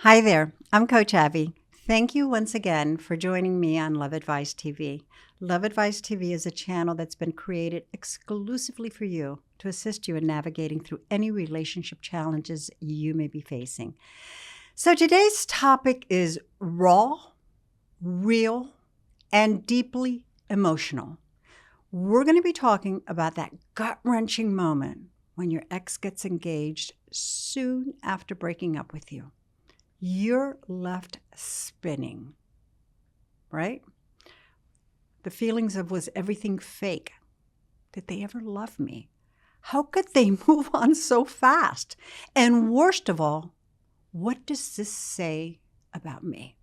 Hi there, I'm Coach Abby. Thank you once again for joining me on Love Advice TV. Love Advice TV is a channel that's been created exclusively for you to assist you in navigating through any relationship challenges you may be facing. So today's topic is raw, real, and deeply emotional. We're going to be talking about that gut-wrenching moment when your ex gets engaged soon after breaking up with you. You're left spinning, right? The feelings of, was everything fake? Did they ever love me? How could they move on so fast? And worst of all, what does this say about me?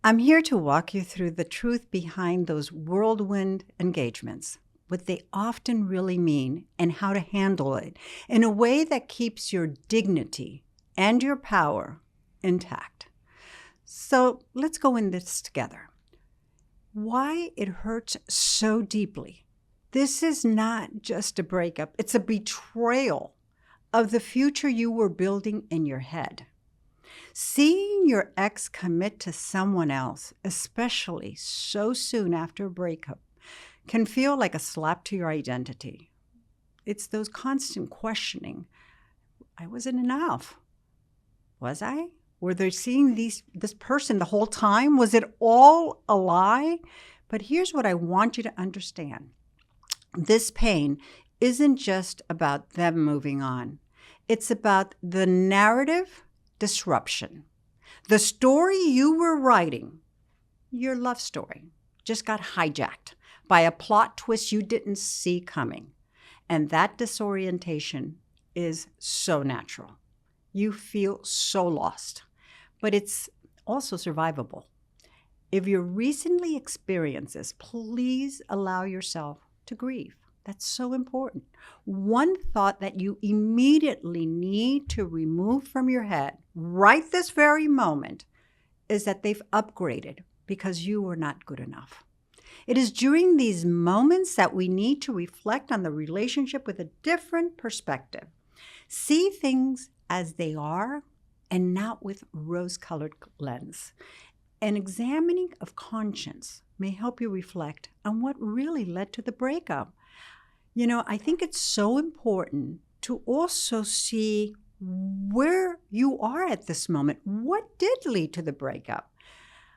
I'm here to walk you through the truth behind those whirlwind engagements, what they often really mean, and how to handle it in a way that keeps your dignity and your power intact. So let's go in this together. Why it hurts so deeply. This is not just a breakup, it's a betrayal of the future you were building in your head. Seeing your ex commit to someone else, especially so soon after a breakup, can feel like a slap to your identity. It's those constant questioning. I wasn't enough. Was I? Were they seeing this person the whole time? Was it all a lie? But here's what I want you to understand. This pain isn't just about them moving on. It's about the narrative disruption. The story you were writing, your love story, just got hijacked by a plot twist you didn't see coming. And that disorientation is so natural. You feel so lost, but it's also survivable. If you recently experienced this, please allow yourself to grieve. That's so important. One thought that you immediately need to remove from your head right this very moment is that they've upgraded because you were not good enough. It is during these moments that we need to reflect on the relationship with a different perspective. See things as they are and not with rose-colored lens. An examining of conscience may help you reflect on what really led to the breakup. I think it's so important to also see where you are at this moment. What did lead to the breakup?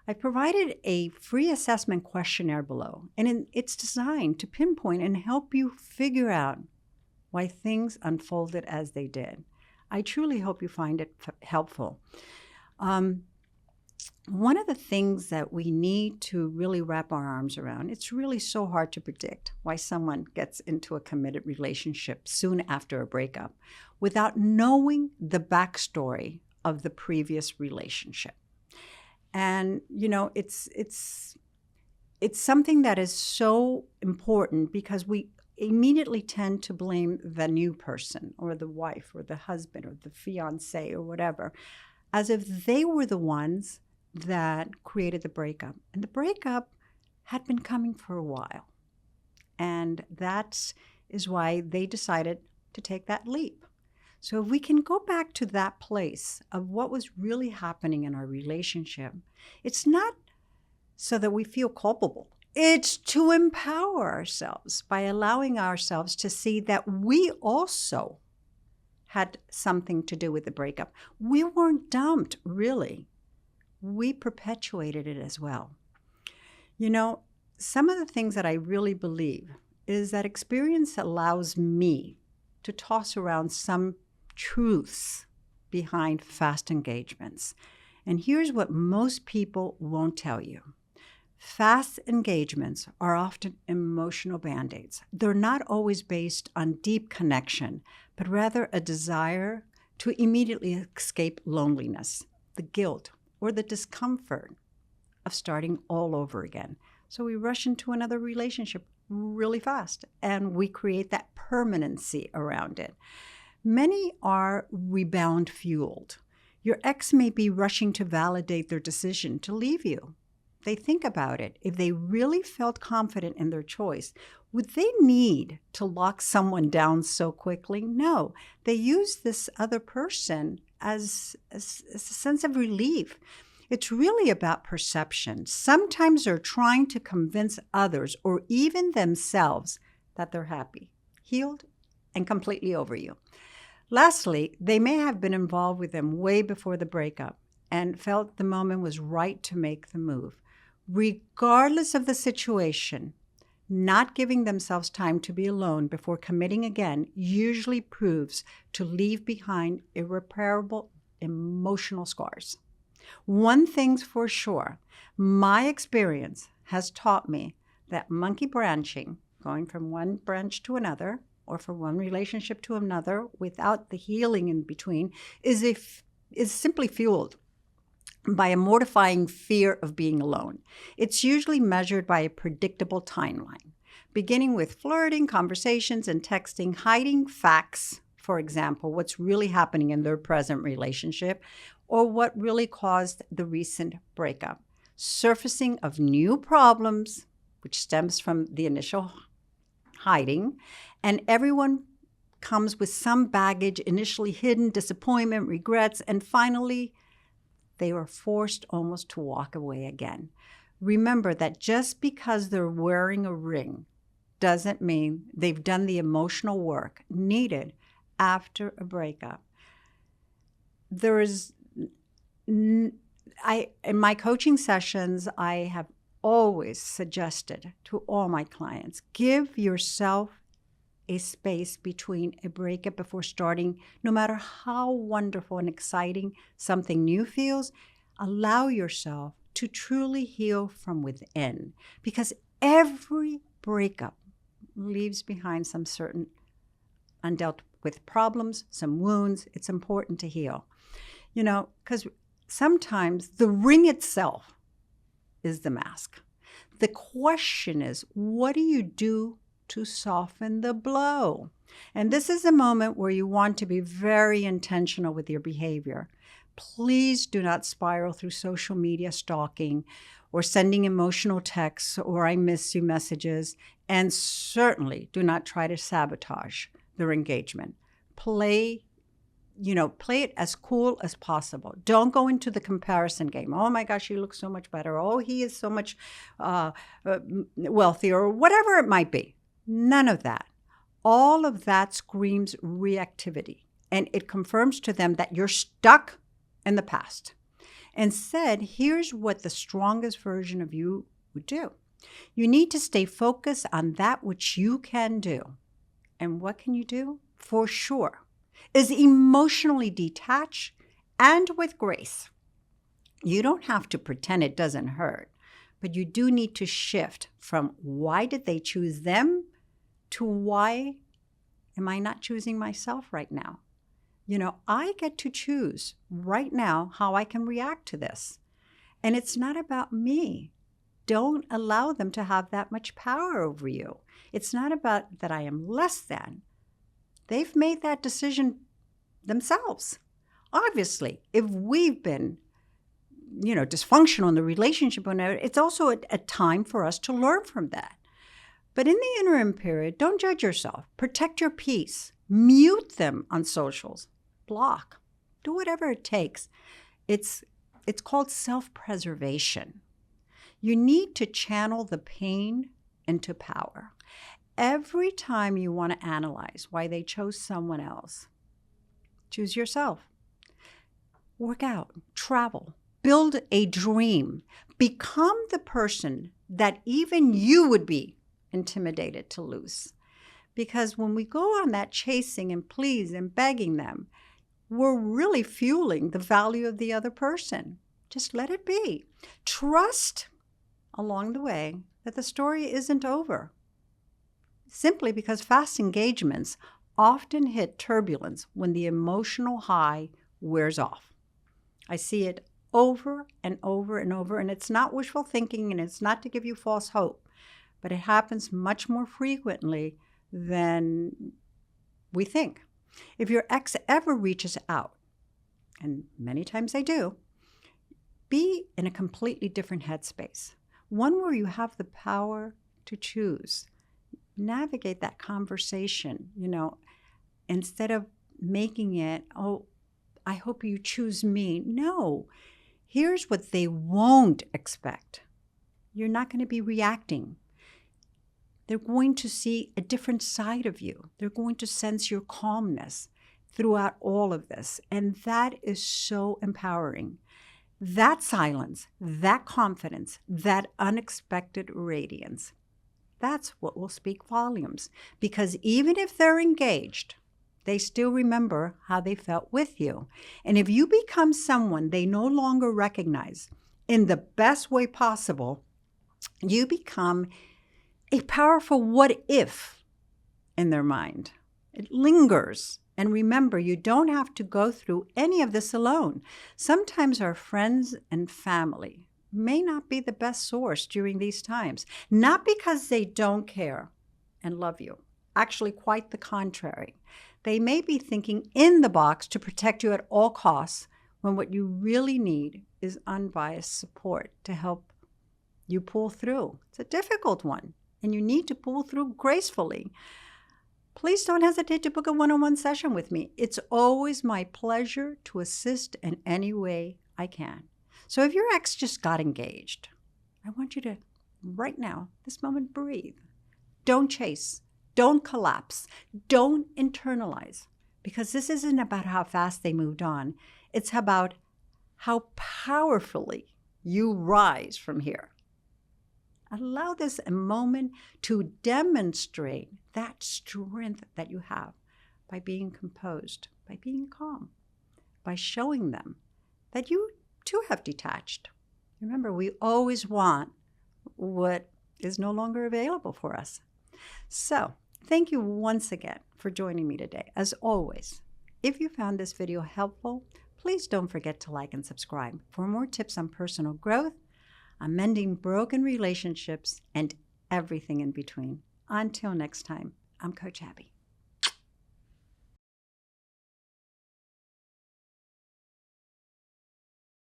I provided a free assessment questionnaire below, and it's designed to pinpoint and help you figure out why things unfolded as they did. I truly hope you find it helpful. One of the things that we need to really wrap our arms around, it's really so hard to predict why someone gets into a committed relationship soon after a breakup without knowing the backstory of the previous relationship. And, it's something that is so important because we immediately tend to blame the new person or the wife or the husband or the fiance or whatever, as if they were the ones that created the breakup. And the breakup had been coming for a while. And that is why they decided to take that leap. So if we can go back to that place of what was really happening in our relationship, it's not so that we feel culpable. It's to empower ourselves by allowing ourselves to see that we also had something to do with the breakup. We weren't dumped, really. We perpetuated it as well. Some of the things that I really believe is that experience allows me to toss around some truths behind fast engagements. And here's what most people won't tell you. Fast engagements are often emotional band-aids. They're not always based on deep connection, but rather a desire to immediately escape loneliness, the guilt, or the discomfort of starting all over again. So we rush into another relationship really fast, and we create that permanency around it. Many are rebound fueled. Your ex may be rushing to validate their decision to leave you. They think about it. If they really felt confident in their choice, would they need to lock someone down so quickly? No. They use this other person as a sense of relief. It's really about perception. Sometimes they're trying to convince others or even themselves that they're happy, healed, and completely over you. Lastly, they may have been involved with them way before the breakup and felt the moment was right to make the move. Regardless of the situation, not giving themselves time to be alone before committing again usually proves to leave behind irreparable emotional scars. One thing's for sure, my experience has taught me that monkey branching, going from one branch to another, or from one relationship to another without the healing in between, is simply fueled by a mortifying fear of being alone. It's usually measured by a predictable timeline, beginning with flirting, conversations, and texting, hiding facts, for example, what's really happening in their present relationship, or what really caused the recent breakup, surfacing of new problems, which stems from the initial hiding, and everyone comes with some baggage, initially hidden, disappointment, regrets, and finally, they were forced almost to walk away again. Remember that just because they're wearing a ring doesn't mean they've done the emotional work needed after a breakup. In my coaching sessions, I have always suggested to all my clients, give yourself a space between a breakup before starting. No matter how wonderful and exciting something new feels, allow yourself to truly heal from within, because every breakup leaves behind some certain undealt with problems, some wounds. It's important to heal. Because sometimes the ring itself is the mask. The question is, what do you do to soften the blow? And this is a moment where you want to be very intentional with your behavior. Please do not spiral through social media stalking or sending emotional texts or I miss you messages. And certainly do not try to sabotage their engagement. Play it as cool as possible. Don't go into the comparison game. Oh my gosh, he looks so much better. Oh, he is so much wealthier, or whatever it might be. None of that. All of that screams reactivity, and it confirms to them that you're stuck in the past. Instead, here's what the strongest version of you would do. You need to stay focused on that which you can do. And what can you do? For sure, is emotionally detached and with grace. You don't have to pretend it doesn't hurt, but you do need to shift from why did they choose them to why am I not choosing myself right now? I get to choose right now how I can react to this. And it's not about me. Don't allow them to have that much power over you. It's not about that I am less than. They've made that decision themselves. Obviously, if we've been, dysfunctional in the relationship, it's also a time for us to learn from that. But in the interim period, don't judge yourself. Protect your peace. Mute them on socials. Block. Do whatever it takes. It's called self-preservation. You need to channel the pain into power. Every time you want to analyze why they chose someone else, choose yourself. Work out, travel, build a dream. Become the person that even you would be intimidated to lose. Because when we go on that chasing and please and begging them, we're really fueling the value of the other person. Just let it be. Trust along the way that the story isn't over. Simply because fast engagements often hit turbulence when the emotional high wears off. I see it over and over and over, and it's not wishful thinking, and it's not to give you false hope, but it happens much more frequently than we think. If your ex ever reaches out, and many times they do, be in a completely different headspace, one where you have the power to choose. Navigate that conversation, instead of making it, oh, I hope you choose me. No, here's what they won't expect. You're not going to be reacting. They're going to see a different side of you. They're going to sense your calmness throughout all of this. And that is so empowering. That silence, that confidence, that unexpected radiance, that's what will speak volumes. Because even if they're engaged, they still remember how they felt with you. And if you become someone they no longer recognize in the best way possible, you become a powerful what if in their mind. It lingers. And remember, you don't have to go through any of this alone. Sometimes our friends and family may not be the best source during these times, not because they don't care and love you. Actually, quite the contrary. They may be thinking in the box to protect you at all costs, when what you really need is unbiased support to help you pull through. It's a difficult one, and you need to pull through gracefully. Please don't hesitate to book a one-on-one session with me. It's always my pleasure to assist in any way I can. So if your ex just got engaged, I want you to, right now, this moment, breathe. Don't chase. Don't collapse. Don't internalize. Because this isn't about how fast they moved on. It's about how powerfully you rise from here. Allow this a moment to demonstrate that strength that you have by being composed, by being calm, by showing them that you too have detached. Remember, we always want what is no longer available for us. So, thank you once again for joining me today. As always, if you found this video helpful, please don't forget to like and subscribe for more tips on personal growth, on mending broken relationships, and everything in between. Until next time, I'm Coach Abby.